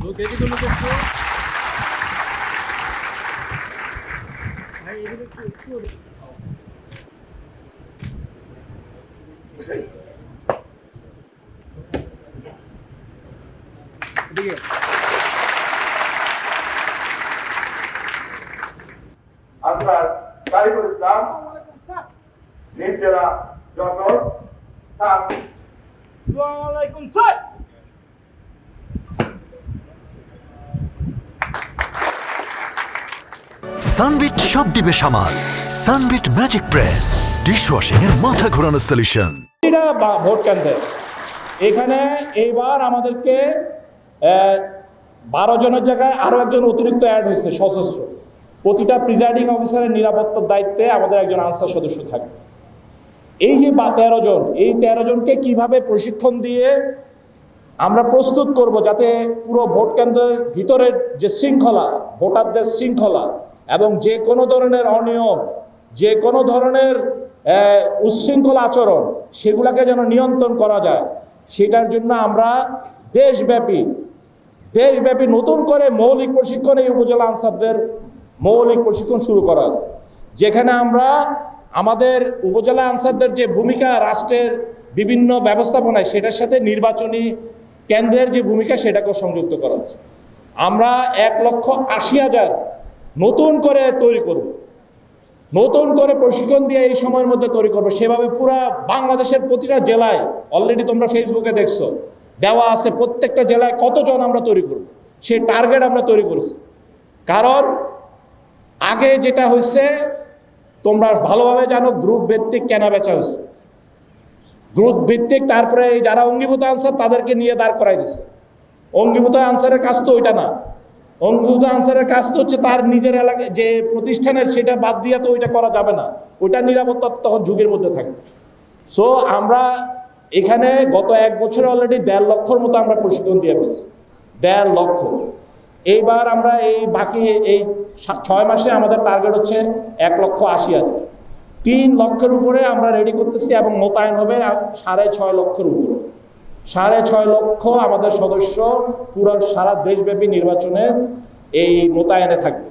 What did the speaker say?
আপনার তারিকুল ইসলাম নিচেরা যশোর স্থান। আসসালামু আলাইকুম স্যার। সানবিট সব দিবে সামাল। সানবিট ম্যাজিক প্রেস ডিশওয়াশিং এর মাথা ঘোরানো সলিউশন। ভোট কেন্দ্রে এখানে এইবার আমাদেরকে 12 জনের জায়গায় আরো একজন অতিরিক্ত অ্যাড হয়েছে সশস্ত্র। প্রতিটা প্রিজাইডিং অফিসারের নিরাপত্তার দায়িত্বে আমাদের একজন আনসার সদস্য থাকবে। এই যে 13 জন, এই 13 জনকে কিভাবে প্রশিক্ষণ দিয়ে আমরা প্রস্তুত করব যাতে পুরো ভোট কেন্দ্রের ভিতরের যে শৃঙ্খলা, ভোটারদের শৃঙ্খলা এবং যে কোনো ধরনের অনিয়ম, যে কোনো ধরনের উচ্ছৃঙ্খল আচরণ সেগুলোকে যেন নিয়ন্ত্রণ করা যায়, সেটার জন্য আমরা দেশব্যাপী নতুন করে মৌলিক প্রশিক্ষণ এই উপজেলা আনসারদের মৌলিক প্রশিক্ষণ শুরু করা আছে, যেখানে আমরা আমাদের উপজেলা আনসারদের যে ভূমিকা রাষ্ট্রের বিভিন্ন ব্যবস্থাপনায় সেটার সাথে নির্বাচনী কেন্দ্রের যে ভূমিকা সেটাকেও সংযুক্ত করা হচ্ছে। আমরা 1,80,000 নতুন করে তৈরি করব, নতুন করে প্রশিক্ষণ দিয়ে এই সময়ের মধ্যে তৈরি করবো। সেভাবে পুরা বাংলাদেশের প্রতিটা জেলায় অলরেডি তোমরা ফেসবুকে দেখছো দেওয়া আছে প্রত্যেকটা জেলায় কতজন আমরা তৈরি করব, সেই টার্গেট আমরা তৈরি করেছি। কারণ আগে যেটা হয়েছে তোমরা ভালোভাবে জানো, গ্রুপ ভিত্তিক কেনা বেচা হয়েছে, গ্রুপ ভিত্তিক। তারপরে এই যারা অঙ্গীভূত আনসার তাদেরকে নিয়ে দাঁড় করাই দিচ্ছে। অঙ্গীভূত আনসারের কাজ তো ওইটা না, অঙ্গীভূত আনসারের কাজ তো হচ্ছে তার নিজের এলাকায় যে প্রতিষ্ঠানের সেটা বাদ দিয়ে তো ওইটা করা যাবে না, ওইটা নিরাপত্তা তখন যুগের মধ্যে থাকবে। সো আমরা এখানে গত 1 বছরে অলরেডি 1.5 লক্ষর মতো আমরা প্রশিক্ষণ দিয়ে ফেলছি, 1.5 লক্ষ। এইবার আমরা এই বাকি এই 6 মাসে আমাদের টার্গেট হচ্ছে 1,80,000। 3 লক্ষের উপরে আমরা রেডি করতেছি এবং মোতায়েন হবে 6.5 লক্ষের উপরে। 6.5 লক্ষ আমাদের সদস্য পুরো সারা দেশব্যাপী নির্বাচনে এই মোতায়েনে থাকবে।